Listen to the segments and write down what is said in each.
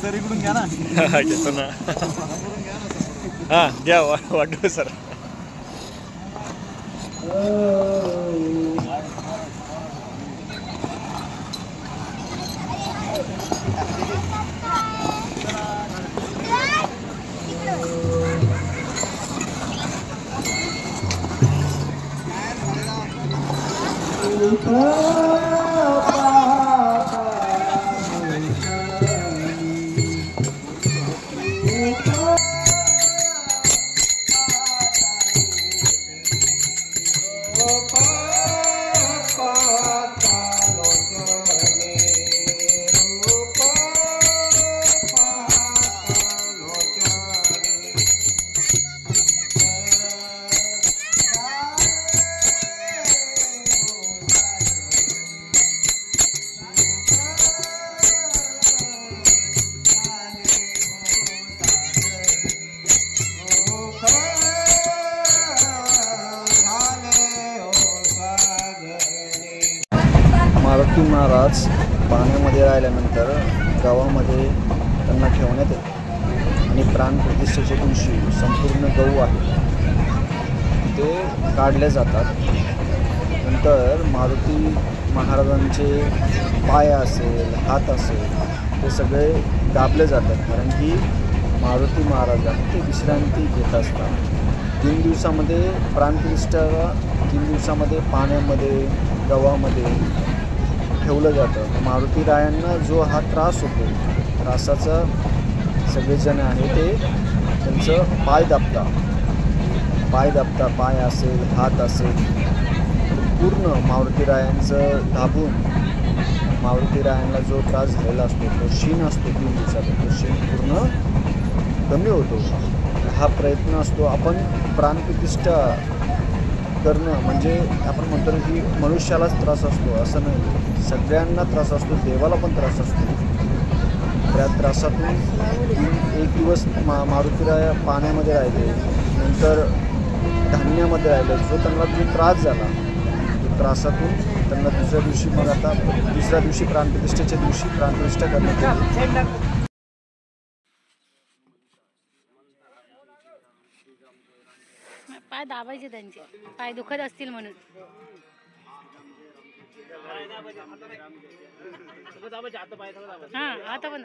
Sir इकडून घ्या ना. घेतो ना. हा द्या वाटू सर. मारुती महाराज पाण्यामध्ये राहिल्यानंतर गावामध्ये त्यांना ठेवण्यात येते आणि प्राणप्रतिष्ठेच्या दिवशी संपूर्ण गहू आहे ते काढले जातात. नंतर मारुती महाराजांचे पाय असेल, हात असेल, ते सगळे दाबले जातात, कारण की मारुती महाराज ते विश्रांती घेत असतात. 3 दिवसामध्ये प्राणप्रतिष्ठा, 3 दिवसामध्ये पाण्यामध्ये, गव्हामध्ये ठेवलं जातं. मारुती रायांना जो हा त्रास होतो, त्रासाचा सगळेजण आहे ते त्यांचं पाय दाबता, पाय असेल, हात असेल, पूर्ण मारुती रायांचं दाबून मारुती रायांना जो त्रास झालेला असतो, तो शीण असतो 3 दिवसाचा, तो शीण पूर्ण कमी होतो. हा प्रयत्न असतो. आपण प्राणप्रतिष्ठा करणं म्हणजे आपण म्हणतो की मनुष्यालाच त्रास असतो असं नाही, सगळ्यांना त्रास असतो, देवाला पण त्रास असतो. त्या त्रासातून 1 दिवस मारुतीराया पाण्यामध्ये राहिले, नंतर धान्यामध्ये राहिले. जो त्यांना जो त्रास झाला, तो त्रासातून त्यांना दुसऱ्या दिवशी, मग आता दुसऱ्या दिवशी प्राणप्रतिष्ठेच्या दिवशी प्राणप्रतिष्ठा करण्यात. पाय दाबायचे, त्यांचे पाय दुखत असतील म्हणून. हा आता पण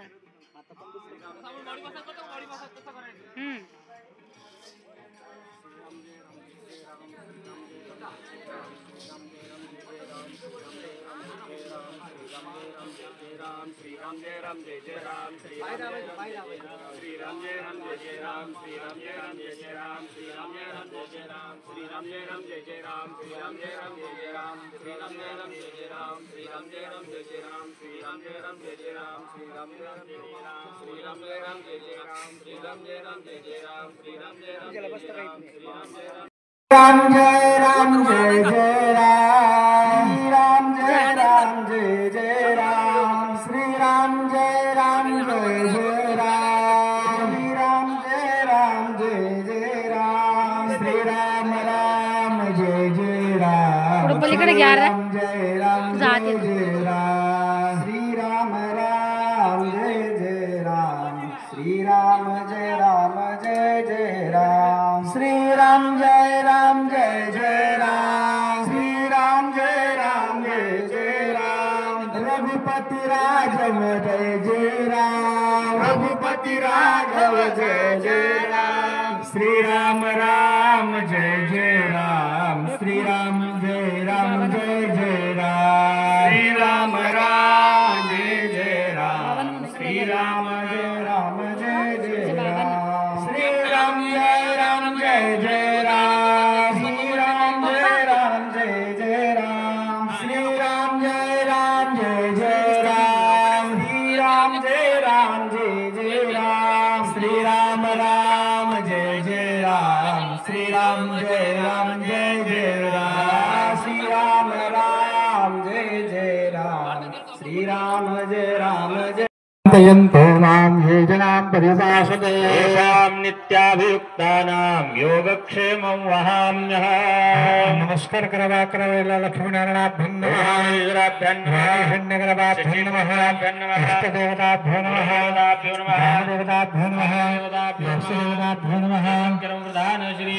श्री राम जय राम जय जय राम श्री राम जय राम जय जय राम श्री राम जय राम जय जय राम श्री राम जय राम जय जय राम श्री राम जय राम जय जय राम श्री राम जय राम जय जय राम श्री राम जय राम जय जय राम श्री राम जय राम जय जय राम श्री राम जय राम जय जय राम श्री राम जय राम जय जय राम श्री राम जय राम जय जय राम श्री राम जय राम जय जय राम श्री राम जय राम जय जय राम श्री राम जय राम राम जय राम जय जय राम, राम जय राम जय जय राम, श्री राम जय राम जय जय राम, श्री राम जय राम जय जय राम, श्री राम राम जय जय राम, पलीकडे घ्या रे. राम जय राम जय जय राम, श्री राम राम जय जय राम, श्री राम जय राम जय जय राम, श्री राम जय राम जय जय राम, श्री राम जय राम जय जय राम, रघुपति राघव जय जय राम, रघुपति राघव जय जय राम, श्री राम राम जय जय राम, श्री राम जय राम जय जय राम, श्री राम राम जय जय राम, श्री राम जय राम जय जय राम, श्री राम जय राम जय जय राम, श्री राम जय राम जय जय राम, श्री राम जय राम जय जय राम, श्री राम जय राम जय जय राम, श्री राम राम जय जय राम, श्री राम जय राम जय जय राम, श्री राम राम जय जय राम, श्री राम जय राम जय यन्तो मां ये जनां परिभाषते येषां नित्याभियुक्तानां योगक्षेमं वहाम्यः नमस्कार करावा करावेला लक्ष्मीनारायणाभ्यं नमः शून्यगरवाभ्यं नमः इष्टदेवताभ्यो नमः ग्रामदेवताभ्यो नमः यक्षदेवताभ्यो नमः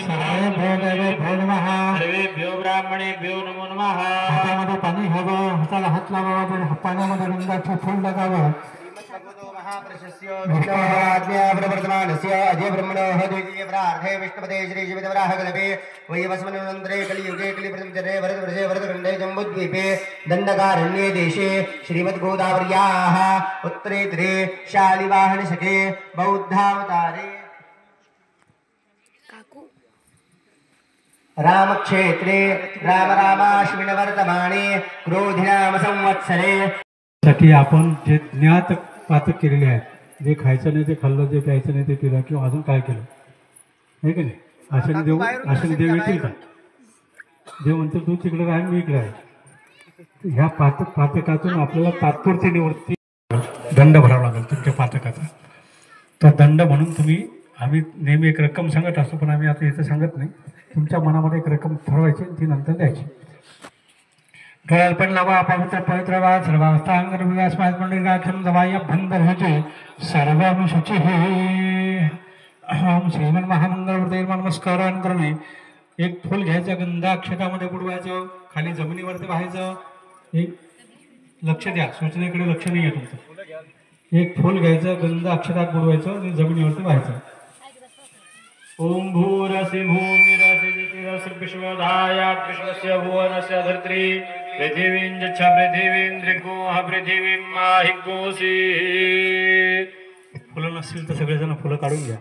सर्वेभ्यो देवेभ्यो नमः सर्वेभ्यो ब्राह्मणेभ्यो नमो नमः हातामध्ये पाणी घ्यावं हाताला हात लावावा पाण्यामध्ये लिंगाचं फूल टाकावं विष्णुराज्ञाप्रवर्तमानस्य अजय ब्रह्मणः द्वितीय प्रार्थे विष्णुपदे श्री शिवदेवराह कल्पे वैवस्वनन्तरे कलियुगे कलिप्रतिचरे भरतवर्षे भरतखण्डे जम्बूद्वीपे दण्डकारण्ये देशे श्रीमद्गोदावर्याः उत्तरे तीरे शालिवाहनशके बौद्धावतारे रामक्षेत्रे राम रामाश्विन वर्तमाने क्रोधिनाम संवत्सरे साठी आपण जे ज्ञात पातक केलेले आहेत जे खायचं नाही ते खाल्लं जे प्यायचं नाही ते पिलं किंवा अजून काय केलं नाही की नाही अशाने देव येतील का देव म्हणतो तू तिकडे राह मी इकडे आहे ह्या पातकातून आपल्याला तात्पुरती निवृत्ती दंड भरावा लागेल तुमच्या पातकाचा तो दंड म्हणून आम्ही नेहमी एक रक्कम सांगत असतो पण आम्ही आता इथं सांगत नाही तुमच्या मनामध्ये एक रक्कम ठरवायची ती नंतर द्यायची गळ्याला पण लावा पवित्र वा सर्वावस्थांगर विवास मंडळीराक्षम दवाय भंगर होते सर्व शुची हे ओम श्रीमन महामंगल नमस्कारान करणे एक फूल घ्यायचं गंधाक्षतामध्ये बुडवायचं खाली जमिनीवरती व्हायचं एक लक्ष द्या सूचनेकडे लक्ष नाही आहे तुमचं एक फूल घ्यायचं गंध अक्षरात बुडवायचं आणि जमिनीवरती व्हायचं ओम भूरसि भूमिरसि दितिरसि विश्वधायात् विश्वस्य भुवनस्य धर्त्री पृथिवीं यच्छ पृथिवीं दृग्गोह पृथिवीं माहि गोसी फुलं नसतील तर सगळेजण फुलं काढून घ्या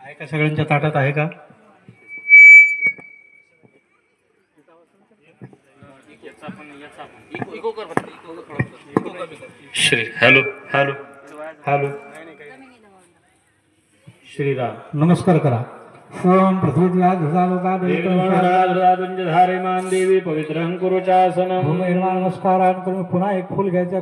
आहे का सगळ्यांच्या ताटात आहे का Shri hello hello hello Shriram नमस्कार करा ओम पृथ्वीला धुजालोका धारेमान देवी पवित्रं कुरु चासनं नमस्कार करून पुन्हा एक फुल घ्यायचं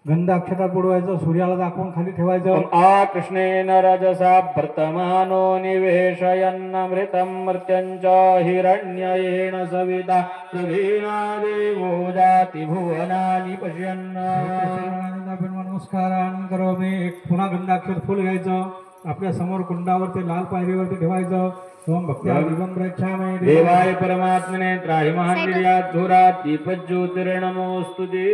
गंध अक्षतात बुडवायचं सूर्याला दाखवून खाली ठेवायचं आ कृष्णेन रजसा वर्तमानो निवेशयन्नमृतं मर्त्यञ्च हिरण्ययेन सविता प्रवीणा देवो जाति भुवनानि पश्यन् नमस्कारान करोमि एक पुन्हा गंधाक्षर फुल घ्यायचं आपल्या समोर कुंडावरती लाल पायरीवरती ठेवायचं ओम भक्त्यादिवं प्रक्षामये देवाय परमात्मने त्राहि महानिर्यात धुरात् दीपज्योतिर्नमोऽस्तुते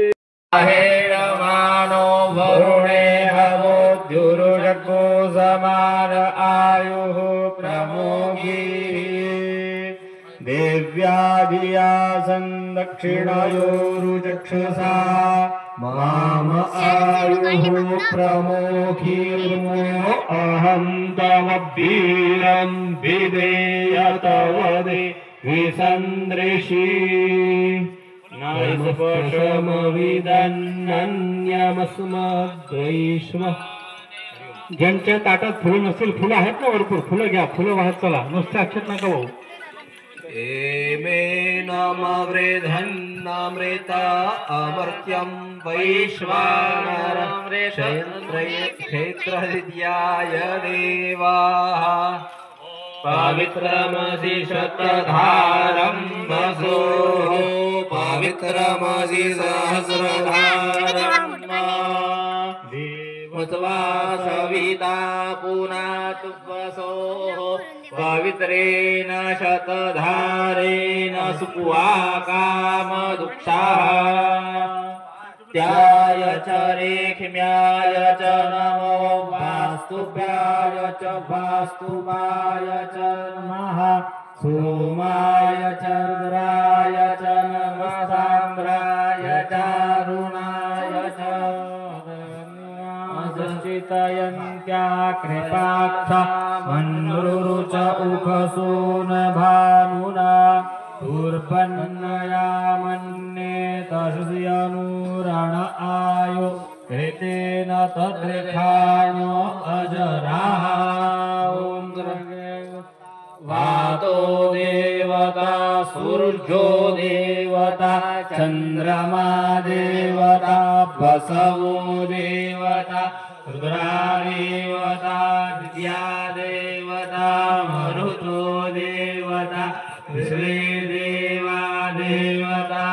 हेण मानो वरुणे हवोद्युरुषको समान आयुः प्रमोगी देव्याधिया संदक्षिणयोरुचक्षुषा माम आयुः प्रमोखीर्मो अहं तव वीरं विधेयतवदे विसन्दृशी नायस्पशमविदन्नन्यमस्मद्वैष्म ज्यांच्या ताटात फुलं नसतील फुलं आहेत ना भरपूर फुलं घ्या फुलं वाहत चला नुसते अक्षत नका भाऊ एमेनमवृधन्नमृत अमर्त्यं वैश्वानरं क्षेत्रविद्याय देवाः पवित्रमसि शतधारं वसो पवित्रमसि सहस्रधारं देवत्वा सविता पुनातु वसोः पवित्रेण शतधारेण सुक्वा कामदुःखाः त्याय च रेखम्याय च नमो वास्तुभ्याय च वास्तुवाय च नमः सोमाय च रुद्राय च नमः साम्राय च अरुणाय च संचितयन्त्या कृपाक्षा मन्रुरुच उखसून भानुना दूर्पन्नया मन्ये तस्यनुरण आयो कृतेन तद्रेखाणो अजराः ॐ वातो देवता सूर्यो देव देवता चंद्रमा देवता बसवो देवता रुद्रा देवता विद्या देवता मरुतो देवता विश्वे देवा देवता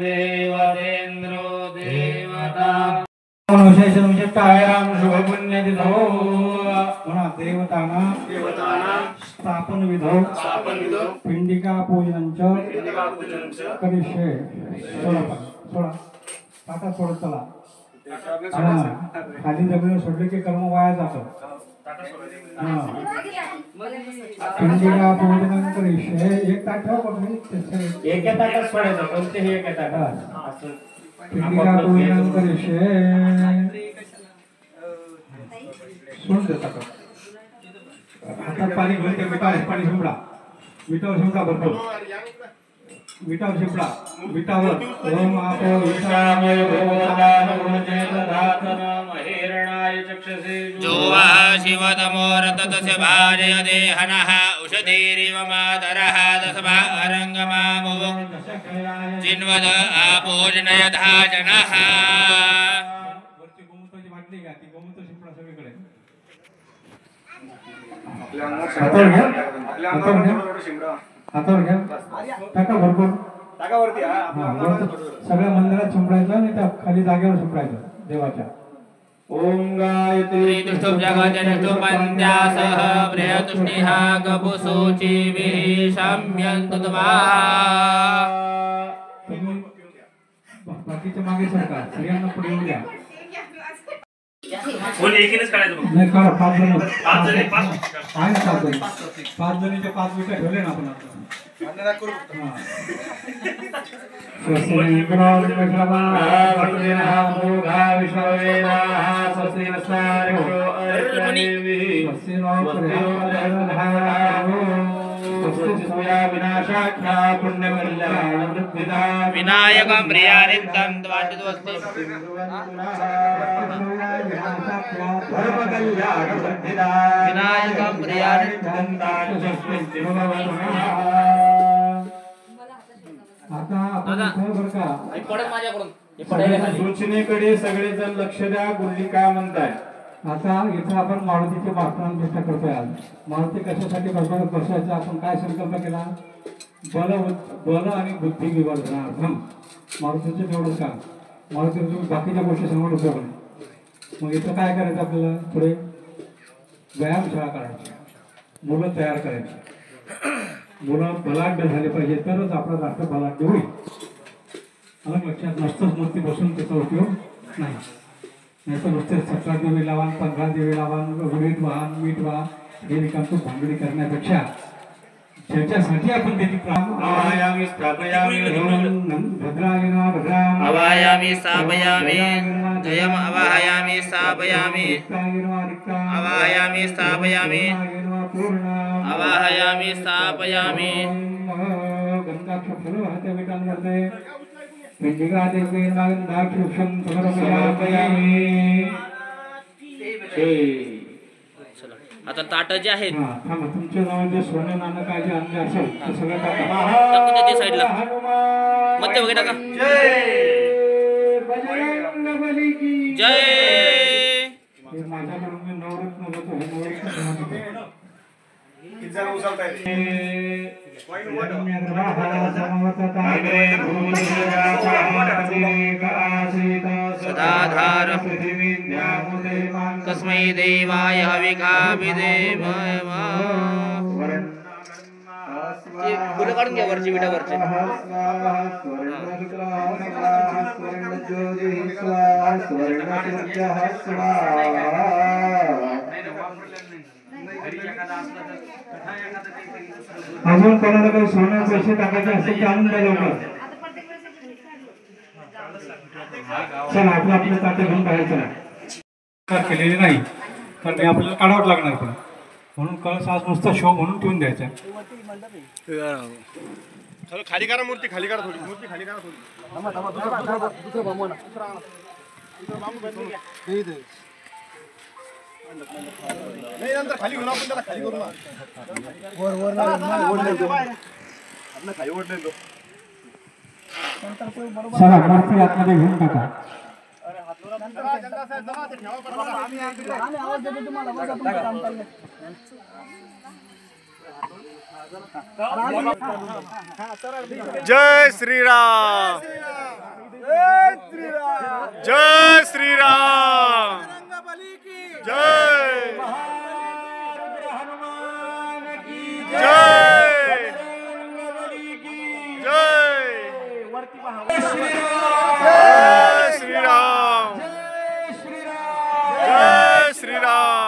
देवतेंद्रो देवता कायम शुभपुण्यतिथो म्हणा देवतानां स्थापन विधौ पिंडिका पूजनंच करिष्ये. सोडा आता सोडत चला. खाली जमिनीवर सोडले की कर्म वाया जातं. पिंडिका पूजनं करिष्ये. एक ताट ठेव कोणी एका ताटात सोडायचं कोणतेही एका ताटात असं पिंडिका पूजनं करिष्ये. सोड देता का हातात पाणी घेऊन ते मिठावर पाणी शिंपडा. मिठावर शिंपडा भरपूर. मिठावर शिंपडा. मिठावर ओम आपो विषामय भूतान गुणचेतधातन महेरणाय चक्षसे जोवा शिवतमोरतस्य भाजयते हनः उषधीरिव मातरः दशभा अरङ्गमामुव जिन्वद आपोजनयथा जनः. वरची गोमूत्राची बाटली घ्या. ती गोमूत्र शिंपडा सगळीकडे. हातावर घ्या. टाका भरपूर. सगळ्या मंदिरात शिंपडायचं आणि त्या खाली जागेवर शिंपडायचं देवाच्या. ओम गायत्री तुष्टुप जगजनिष्टुपन्त्यासः प्रियतुष्टिः कपुसूचिभिः शम्यन्तु तवाः. बाकीच्या मागे सरका. स्त्रियांना पुढे येऊ द्या. काढायचं. काढा. 5 जण आहे ना. 5 जणीच्या 5 विटा ठेवले ना आपण. विनायकं प्रियानित्यं द्वादशोऽस्ति विनायकं प्रियानित्यं द्वादशोऽस्ति. आता आपण बरं का सूचनेकडे सगळेजण लक्ष द्या. गुरुजी काय म्हणताय? आता इथं आपण मारुतीची प्राणप्रतिष्ठा करतोय. आज मारुती कशासाठी करतो? कशाचा आपण काय संकल्प केला? बल आणि बुद्धी विवर्धनार्थम. मारुतीचं तेवढंच काम. मारुती तुम्ही बाकीच्या गोष्टी समोर उपयोग नाही. मग इथं काय करायचं आपल्याला? पुढे व्यायामशाळा करायची. मुलं तयार करायची. मुलं बलाढ्य झाले पाहिजे तरच आपला राष्ट्र बलाढ्य होईल. मला लक्षात नसतंच नुसती बसून त्याचा उपयोग नाही. नाही तर नुसते 17 देवी लावा, 15 देवी लावा, उडीद वाहन मीठ वाहन हे रिकामतो भांगडी करण्यापेक्षा ज्याच्यासाठी आपण त्याची आवायामी स्थापयामी भद्राय नमः. भद्राम अवायामी स्थापयामी जयम अवायामी स्थापयामी अवायामी स्थापयामी अवाहयामी स्थापयामी. गंगाक्ष फलो हाते विटान करते. पिंडिका देवी नागक्षुषम समर्पयामी. आता ताट जे आहेत तुमच्या नावाचे सोने नाणं काय जे अन्य असेल ते सगळं टाका. ते साईडला मध्य वगैरे टाका. जय माझ्याकडून मी नवरत्न होतो. सदाधार तस्मै देवाय हविका विदेव. फुलं काढून घ्या वरची विटावरचे. अजून कोणाला काही सोनं पैसे टाकायचे असेल तर आणून द्या लवकर. चला आपलं आपलं ताटे घेऊन बाहेर चला. केलेली नाही कारण ते आपल्याला काढावं लागणार. पण म्हणून कळस आज नुसता शो म्हणून ठेवून द्यायचा. खाली करा मूर्ती. खाली करा थोडी. मूर्ती खाली करा थोडी. नाही नंतर खाली घेऊन आपण त्याला खाली करू ना. वर खाली ओढले तो. चला मूर्ती आतमध्ये घेऊन टाका. आम्ही आवाज देतो तुम्हाला, बघा तुमचं काम चाललंय. जय श्रीराम. जय श्रीराम. जय जय जय श्रीराम. जय श्रीराम.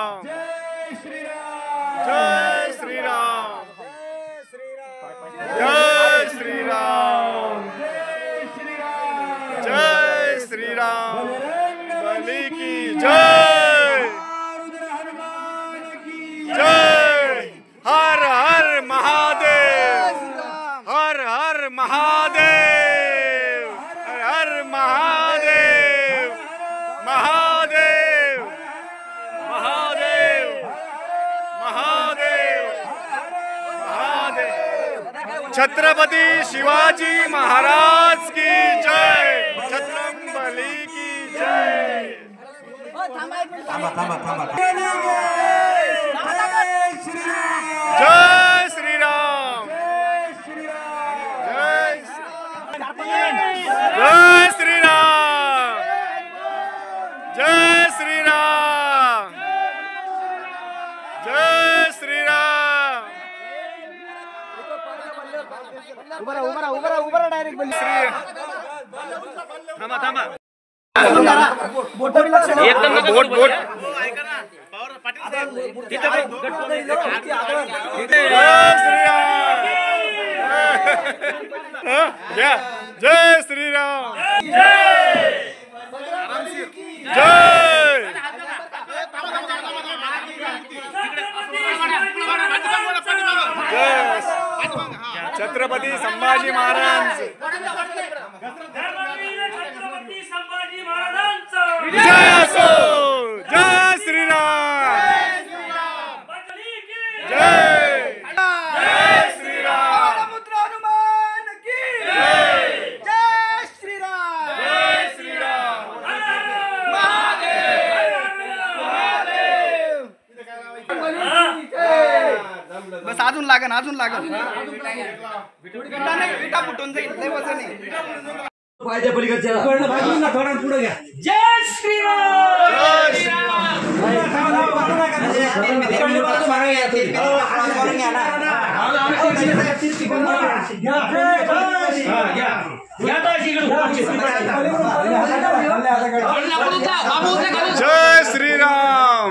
जय श्रीराम. जय श्रीराम. जय श्रीराम. बलि की जय. जय हर हर महादेव. हर हर महादेव. हर हर महादेव. महादेव महादेव महादेव महादेव. छत्रपती शिवाजी महाराज की जय. छत्रबली की जय. जय श्रीराम. जय जय श्रीराम. जय श्रीराम. जय श्रीराम. उभा डायरेक्ट बोल. थांबा थांबा. बोट बोट बोट. जय श्रीराम. जय छत्रपती संभाजी महाराज. जय असो. जय श्रीराम. जय जय श्रीराम. हनुमान की जय. जय श्रीराम. जय श्रीराम. बस अजून लागन, अजून लागन. विटा फुटून जाईल, लय वजन आहे. पाहिजे पलीकडच्या थोडा पुढे घ्या. जय श्रीराम. जय श्रीराम. जय श्रीराम.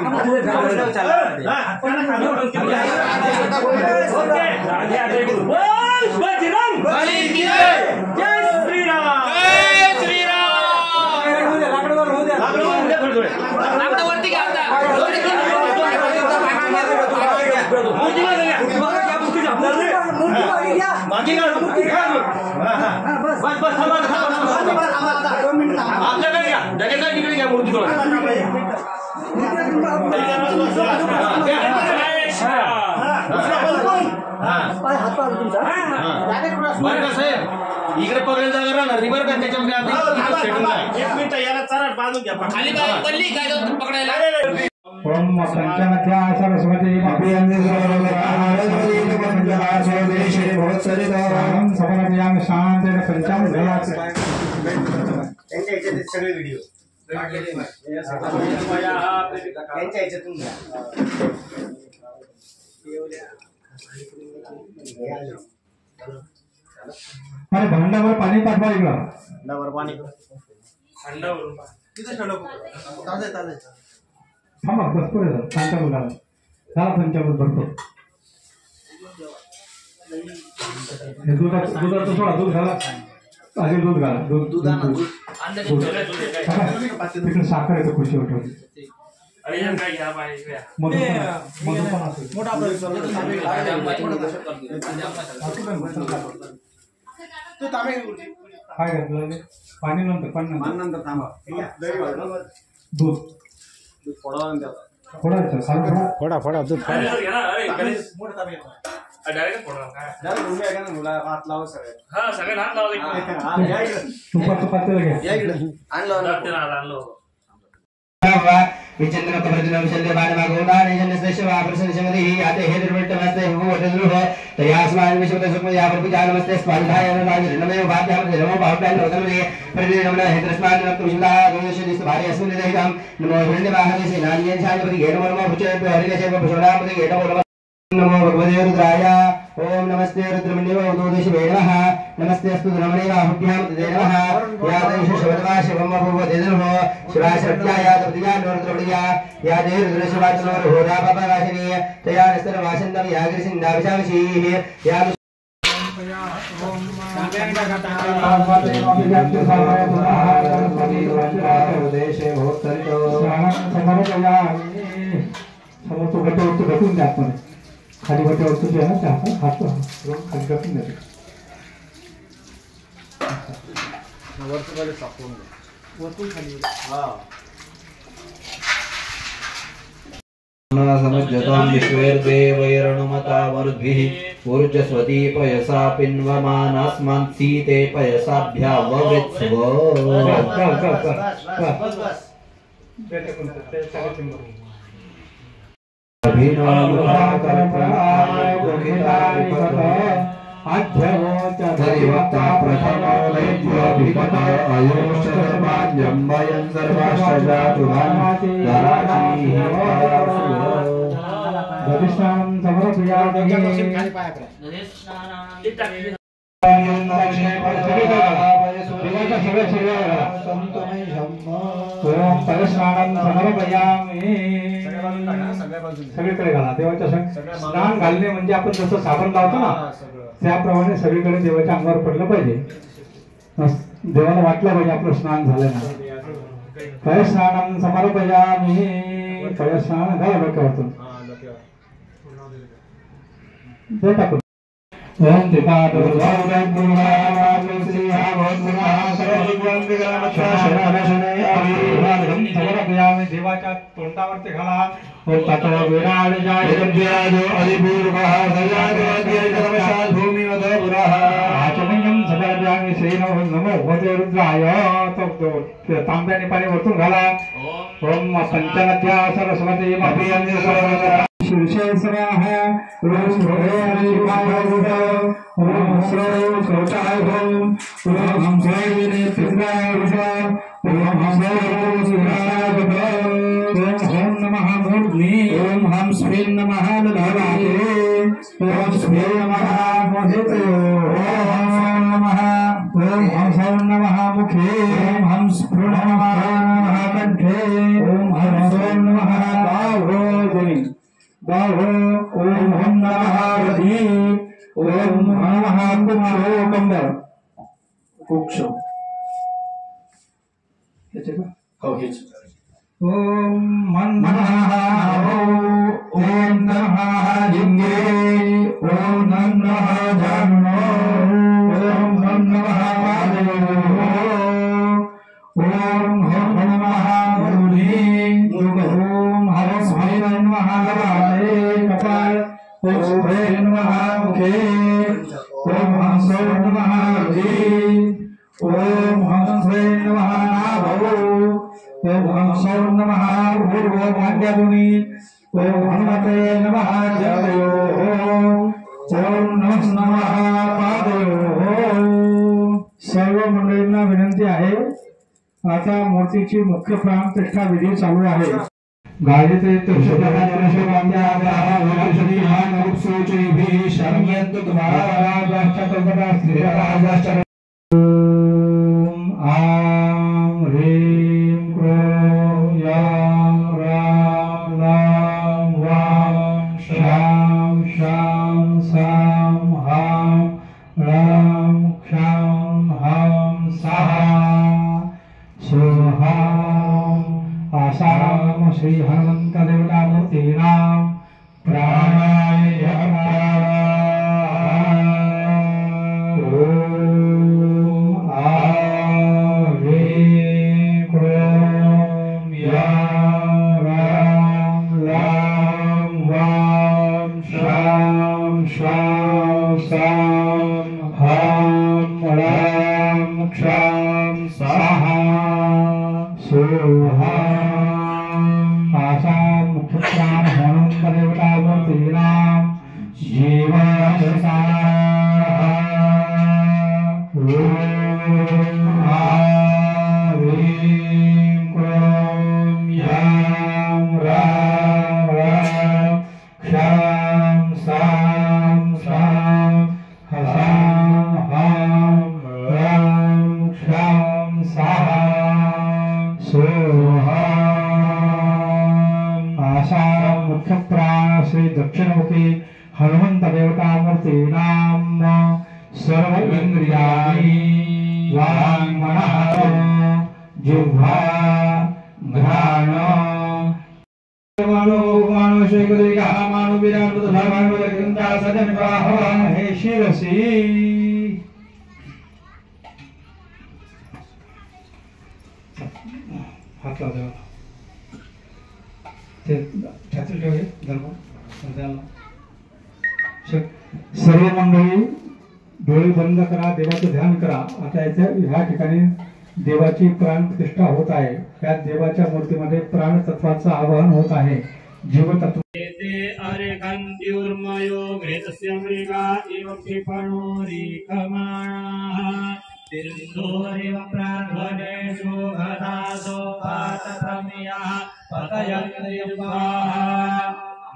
इकडे पकडलं जागा राहणार रिव्हर का त्याच्यामध्ये एक मिनिट याला चरा बांधून घ्या. खाली पडली काय पकडायला. ओम पंचमध्या सरस्वती समर्पयामि शांतेन पंचम भयात्. त्यांच्या ह्याच्यात सगळे व्हिडिओ त्यांच्या ह्याच्यातून घ्या. अरे भांडावर पाणी पाठवा इकडं. भांडावर पाणी. थांबा बस पुढे जा. पंचामृत घाला. झाला पंचामृत भरतो. दुधाचं सोडा. दूध घाला. अजून दूध घाला. दूध तिकडे साखर येतं खुशीवर ठेवली. काय घातलं पाणी नंतर नंतर थांबा. दूध फोडावं फोडायचं. फोडा दूध फोडा. डायरेक्ट फोडा काय जरा घुमी आहे का ना मुला हात लावा सगळे हा सगळ्यांना हात लावा इकडे. हा, या इकडं. तुपाचं पातेलं घ्या. या इकडं. आणलं लागते ना, आणलं. विचंद्र कमर्जन विचंद्र बाणमागोदा निजनस्तेशवा प्रसन्नशमदिहि आते हे निर्वट्टमस्ते भूवटद्रुह तयास्मान् विश्वतसुक्म यावृजानमस्ते स्वाधाय नमः वाद्याम नमो बाहुभ्यां नमः प्रतिनमन हेत्रस्मान् नमः दोषदिस भार्य अस्मिन् देहितं नमो हिरण्यवाहने सेनानीयं छायपति गेटो नमो भुचे हरिकेशव भुषोणापति गेटो नमो भगवते रुद्राय ओम नमस्ते रुद्रमण्यव उदोदेश नमः नमस्ते अस्तु रमणे बाहुभ्यां ते नमः या देश शबदवा शिवम भगवते नमः शिवाशक्त्या तृतीया रुद्रमण्या या देह रुद्रशिवाचनोर होरा पापवासिनी तया नस्तर वासन्दम याग्रसिन्दाविशामशीः या देशे भोत्तरितो समोर गट्ट्यावरती ढकून द्या आतमध्ये खाली गट्ट्यावरती जे आहे ना ते हात खाली ढकून द्या समज्जतां विश्वेर्देवैरणुमता मरुद्भिः ऊर्जस्वती पयसा पिन्वमानास्मान् सीते पयसाभ्या ववृत्स्व अध्यवोचरिवक्ता प्रथमो दैत्योऽभिगत अयोश्चर्माद्यं वयं सर्वाश्चर्यातुभान्ति दधिष्ठानं समर्पयामि सगळीकडे घाला देवाच्या स्नान घालणे म्हणजे आपण जसं साबण लावतो ना त्याप्रमाणे सगळीकडे देवाच्या अंगावर पडलं पाहिजे देवाला वाटलं पाहिजे आपलं स्नान झालं ना कय स्नान समर्पयामि कय स्नान घाला डोक्यावरतून ते टाकून ओम देवाच्या तोंडावर ते घाला ओम ततो विराट जाय आचमयं समर्पयामि श्रीनो नमो भगवते रुद्राय तो तांब्याने पाणी वरतून घाला ओम पंचनद्या सरस्वती अभियन्य सर्वदा शीर्षेश्वराः ओम श्रीवाय ओम श्री शौचाय ओम हम श्री पितराय ओम हम ओम नमः मूर्ध्नि ओम हम स्वे नमः दधाते ओम स्वे नमः मोहिते ओम नमः ओम हम नमः मुखे ओम हम स्फुर नमः कंठे ओम हम नमः बाहुदेवी बाहो ओम हम नमः रधि ओम नमः कुक्षो कंबर कुक्षो ओम मन नमः ओम नमः लिंगे ओम नमः जानो ओम नमः पादयो ओम नमः गुरुधि ओम हरस्मै नमः गवाले कपाल ओम स्वे नमः मुखे ओम हंसो नमः हृदि ओम हंस्वे नमः नाभो ओम हंसो नमः भूर्भुवभाग्यगुणि ओम हनुमते नमः जयो ओम नमः पादयो सर्व मंडळींना विनंती आहे आता मूर्तीची मुख्य प्राणप्रतिष्ठा विधी चालू आहे गायते आम ह्रीं क्रों यां रां लां वां शां शां सां हां रां क्षां हां साहा सोहां आसाम श्री हनुमंत देवता मूर्तीनां प्राणाय आषाढ मुख्य प्राण श्री दक्षिणमुखी हनुमंत देवता मूर्ती नाम सर्व इंद्रियाणि वाङ्मनः जिह्वा घ्राण मानो शेखरिका मानो विराट भगवान वरगंधा सजन बाहवान हे शिरसी हात लावा ते छाती ठेवले धर्म सर्व मंडळी डोळे बंद करा देवाचं ध्यान करा आता ह्या ठिकाणी देवाची प्राण प्रतिष्ठा होत आहे त्या देवाच्या मूर्तीमध्ये प्राण तत्वाचं आवाहन होत आहे जीवतत्व अर्घन्त्युर्मयो घृतस्य मृगा इव क्षिपणो रेखमाणाः तिरुन्दोरिव प्रार्थनेषु गदासो पातप्रमियाः पतयन्त्रिवाः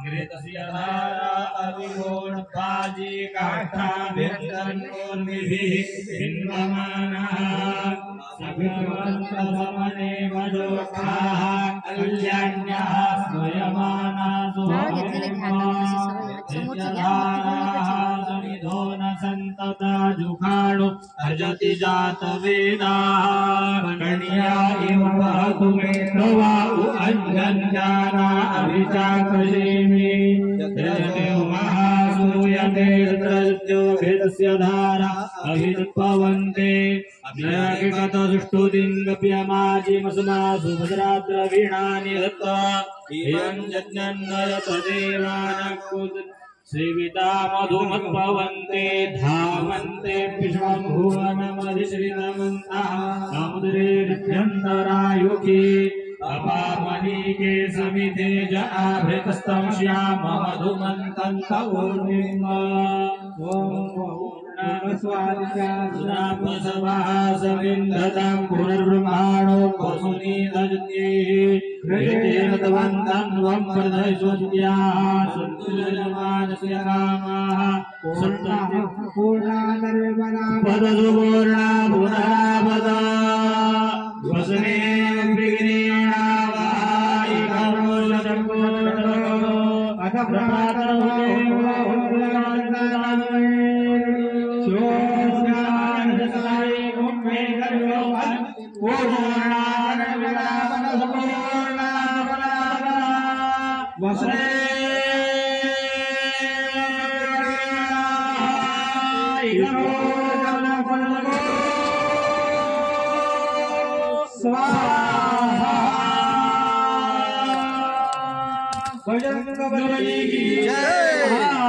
घृतस्य धारा अविगोणपाजी काष्ठाभिर्दन्नोर्मिभिः हिन्वमानाः सभिर्वन्तसमने वजोखाः कल्याण्याः स्मयमानासु समिधो न सन्तता जुखाणु अजति जातवेदाः कण्या इव वहतु मे प्रवाहु अञ्जन्याना अभिचाकषेमि यते महासूयते तत्रत्यो भेदस्य धारा अभित्पवन्ते अभ्याकृतसुष्टुतिङ्गप्यमाजिमसुमासु भद्राद्रवीणानि दत्त्वा इयं यज्ञन्नयत देवानकुत श्रीविता मधुमत्पवन्ते धावन्ते विश्वं भुवनमधिश्रितमन्तः समुद्रे नित्यन्तरायुखी अपामनीके समिते जनाभृतस्तं श्याम मधुमन्तन्त ऊर्मिमा स्वादिशास्त्रापसवः सविन्दतां पुनर्ब्रह्माणो वसुनीदजन्येः तवन्तन्वं प्रदयस्वद्याः सन्तुलमानस्य कामाः पदसुपूर्णा पुनः पदा वसने अथ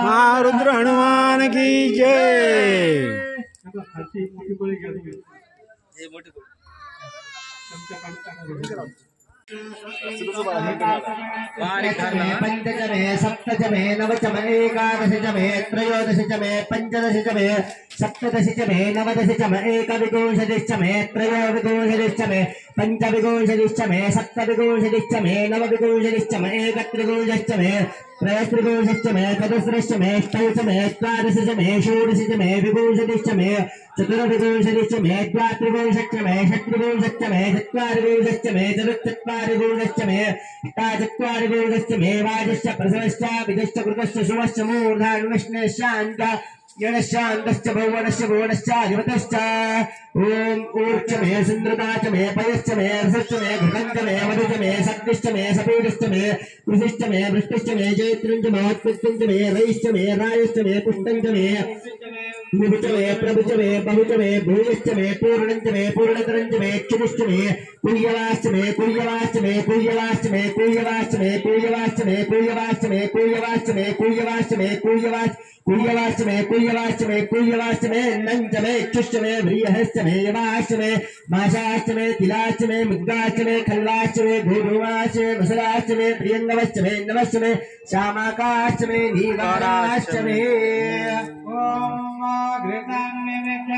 महारुद्र हनुमान की जय। पंचमे सप्तमे नवचमे एकादशमे त्रयोदशमे पंचदशमे सप्तदशमे नवदशमे एकविंशतिमे त्रयोविंशतिमे पंचविंशतिमे सप्तविंशतिमे नवविंशतिमे एकत्रिंशतिमे त्रयस्त्रिंशतिमे चतुस्रश्चमे अष्टौचमे द्वादशमे षोडशमे विंशतिमे चतुर्विंशतिमे द्वात्रिंशतिमे षट्त्रिंशतिमे चत्वारिंशतिमे चतुश्चत्वारिंशतिमे अष्टाचत्वारिंशतिमे वाजश्च प्रसवश्च विदश्च कृतश्च शुभश्च मूर्धान्वश्नशान्त यणशान्तश्च भुवनश्च भुवनश्च अधिपतश्च ओम ऊर्च मे सुन्द्रता च मे पयश्च मे रसश्च मे घृतञ्च मे मधुश्च मे शक्तिश्च मे सपीडश्च मे कृषिश्च मे वृष्टिश्च मे जैत्रञ्च मे उत्पत्तिञ्च मे रयिश्च मे रायश्च मे पुष्टञ्च मे विभुच मे प्रभुच मे बहुच मे भूयश्च मे पूर्णञ्च मे पूर्णतरञ्च मे क्षुतिश्च मे कुय्यवाश्च मे कुय्यवाश्च मे कुय्यवाश्च मे कुय्यवाश्च मे कुय्यवाश्च मे कुय्यवाश्च मे कुय्यवाश्च मे कुय्यवाश्च मे कुय्यवाश्च कुय्यवाश्च मे कुय्यवाश्च मे कुय्यवाश्च मे नञ्च मे क्षुश्च मे व्रीहश्च मे यवाश्च मे माशाश्च मे तिलाश्च मे मुद्गाश्च मे खल्लाश्च मे भूभुवाश्च मे मसलाश्च मे प्रियङ्गवश्च मे नवश्च मे श्यामाकाश्च मे नीलाराश्च मे ओम घृतान्मे मे ओम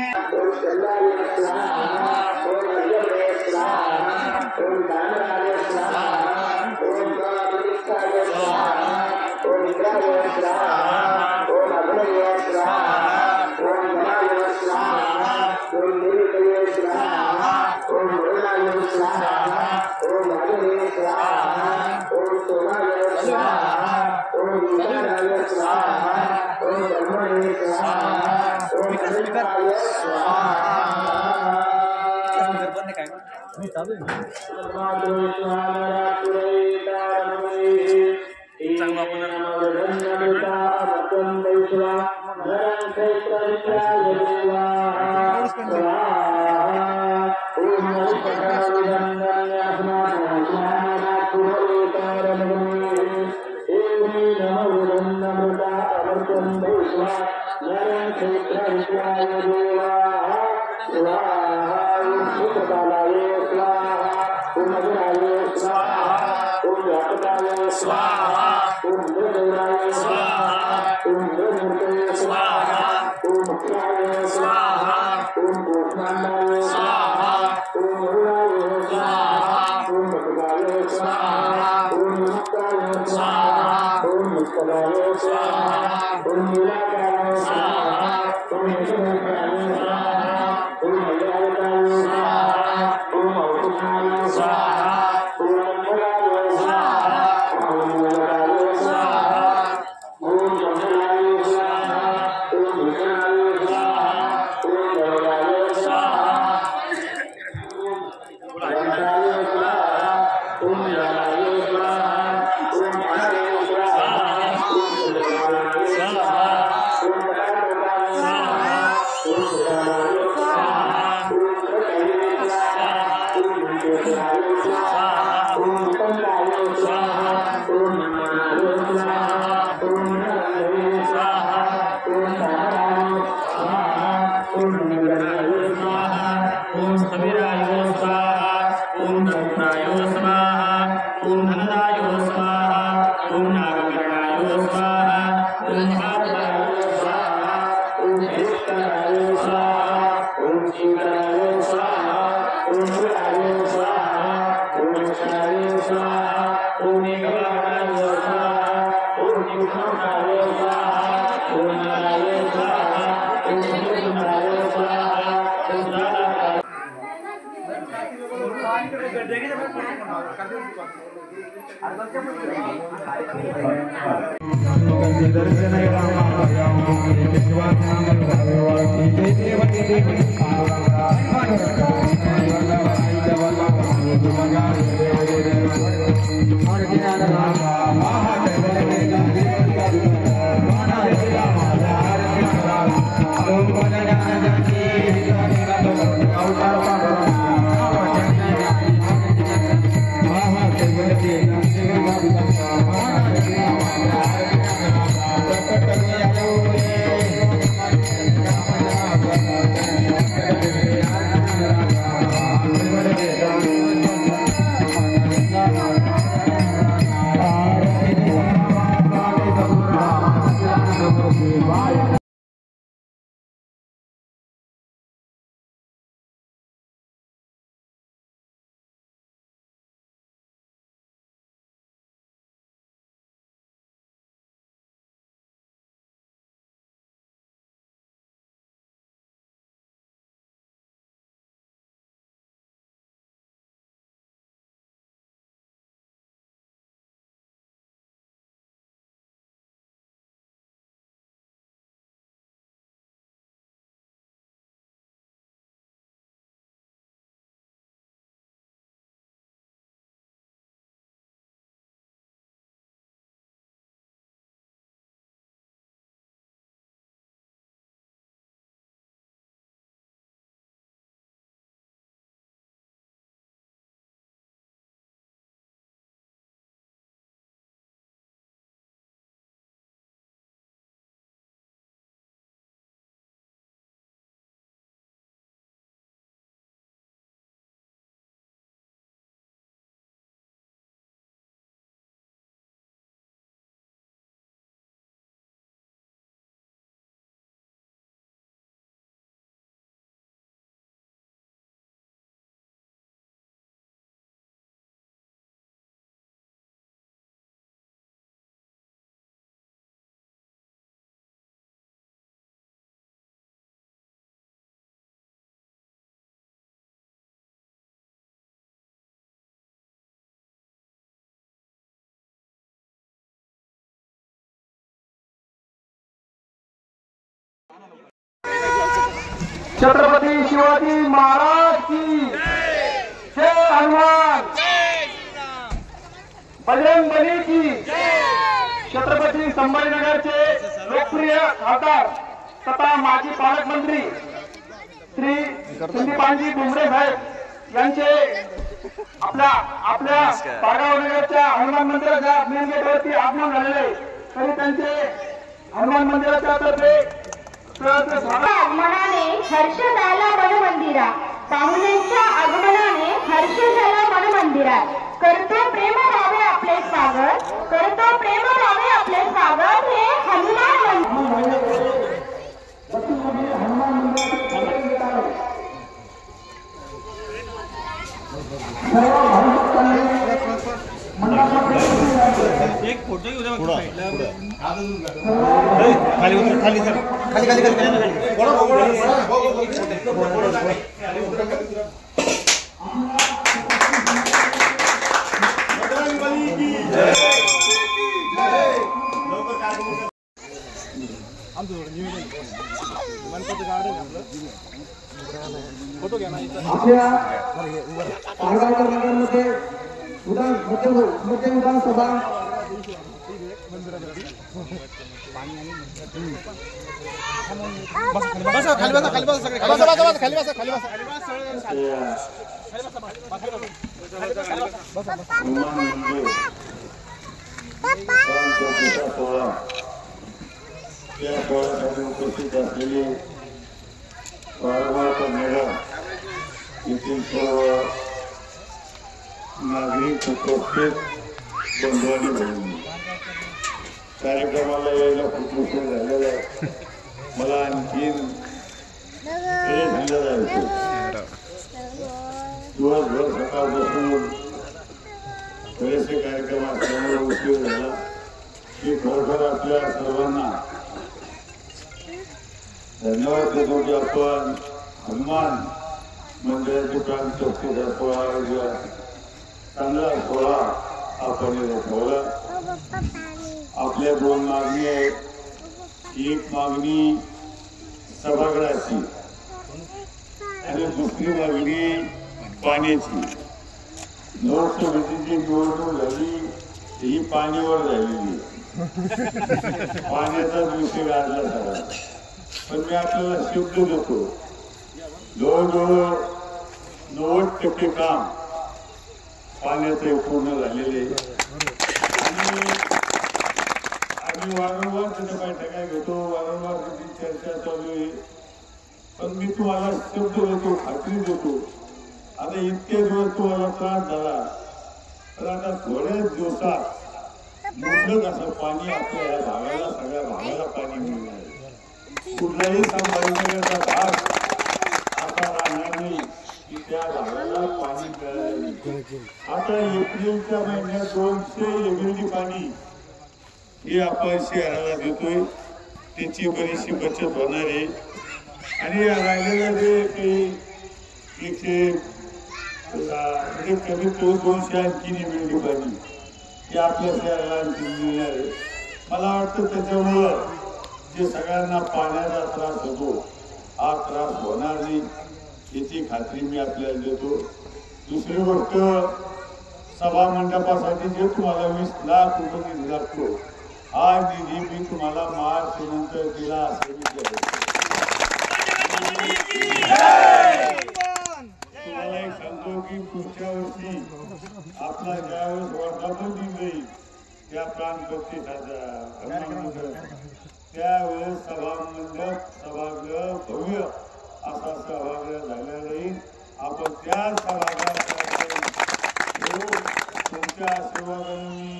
छत्रपती शिवाजी महाराज की जय हनुमान बजरंग बली की छत्रपती संभाजीनगरचे लोकप्रिय खासदार तथा माजी पालकमंत्री श्री संदीपानजी भुमरे साहेब यांचे आपल्या पारगावनगरच्या हनुमान मंदिराच्या मेन गेटवरती आगमन झालेले आहे. तरी त्यांचे हनुमान मंदिराच्या तर्फे आगमनाने हर्ष झाला मनमंदिरा, पाहुण्यांच्या आगमनाने हर्ष झाला मनमंदिरा. करतो प्रेम भावे आपले स्वागत, करतो प्रेम भावे आपले स्वागत हे हनुमान मंदिर. एक फोटो घेऊ द्या खाली उतर खाली सर खाली खाली फोटो घ्या ना. आपल्या पारगावकर नगरमध्ये मुख्य विधानसभा बसा खाली बसा खाली बसा सगळे खाली बसा खाली बसा खाली बसा या सोहळ्यासाठी उपस्थित असलेले पारगावकर नगर येथील सर्व नागरिक उपस्थित बंधू आणि बहिणी, कार्यक्रमाला यायला खूप उशीर झालेला आहे. मला आणखीन सांगितलं जायचं. दिवसभर सकाळपासून बरेचसे कार्यक्रम असल्यामुळे उशीर झाला की खरोखर आपल्या सर्वांना धन्यवाद देतो की आपण हनुमान मंदिराचे प्राणप्रतिष्ठा सोहळा चांगला सोहळा आपण ठेवला. आपल्या दोन मागणी आहेत. एक मागणी सभागृहाची आणि दुसरी मागणी पाण्याची. लोकसभेची निवडणूक झाली ही पाण्यावर झालेली, पाण्याचाच विषय गाजला सगळा. पण मी आपल्याला शब्द देतो, जवळजवळ 90% काम पाण्याचे पूर्ण झालेले. आम्ही वारंवार त्याच्या बैठका घेतो, वारंवार त्याची चर्चा चालू आहे. पण मी तुम्हाला शब्द देतो, खात्री देतो, आता इतके दिवस तुम्हाला त्रास झाला तर आता थोड्याच दिवसात मुबलक असं पाणी आपल्या या भागाला, सगळ्या भागाला पाणी मिळणार. कुठलाही संभाजीनगरचा भाग असा राहणार नाही की त्या भागाला पाणी मिळालं नाही. आता एप्रिलच्या महिन्यात 200 MLD पाणी हे आपण शहराला देतोय. त्याची बरीचशी बचत होणार आहे. आणि राहिलेलं जे काही म्हणजे कमी 200 आणखी MLD पाणी हे आपल्या शहराला आणखी मिळणार आहे. मला वाटतं त्याच्यामुळं जे सगळ्यांना पाण्याचा त्रास होतो हा त्रास होणार नाही याची खात्री मी आपल्याला देतो. दुसरी गोष्ट, सभा मंडपासाठी जे तुम्हाला 20 लाख रुपये निधी लागतो हा निधी मी तुम्हाला मार्च नंतर दिला असे मी तुम्हाला एक सांगतो की पुढच्या वर्षी आपला ज्यावेळेस वर्धापन दिन जाईल त्या प्राणप्रतिष्ठाचा त्यावेळेस सभामंडप सभागृह भव्य असा सभागृह झाला जाईल. आपण त्या सभागृहात तुमच्या आशीर्वादाने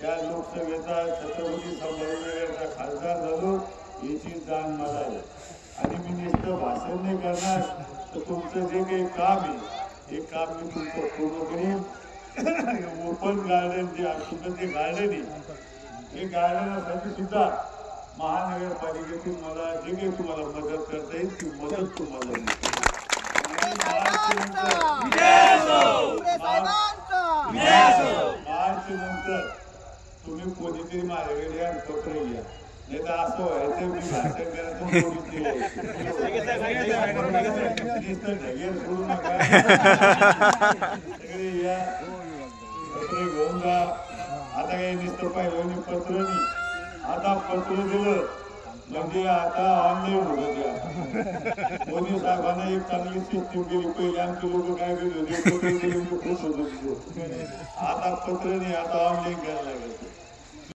त्या लोकसभेचा छत्रपती संभाजीनगरचा खासदार झालो याची जाण मला आहे. आणि मी नुसतं भाषण नाही करणार तर तुमचं जे काही काम आहे हे काम मी तुमचं पूर्ण करीन. ओपन गार्डन जे तुमचं जे गार्डन आहे हे गार्डनासाठी सुद्धा महानगरपालिकेतून मला जे काही तुम्हाला मदत करता येईल ती मदत तुम्हाला मार्च नंतर तुम्ही कोणीतरी माझ्याकडे या पत्र घ्या नाही तर असं व्हायचं मी भाषण करायचं पोलीस ढगेर सोडू नका सगळे या पत्र घेऊन जा. आता काही नुसतं पाहिलं पत्र नाही, आता पत्र दिलं म्हणजे आता ऑनलाईन होत. मोदी साहेबांना एक चांगली सिस्टीम केली. पहिले आमचे लोक काय करत होते, खुश होत होते. आता पत्र नाही, आता ऑनलाईन करायला लागेल.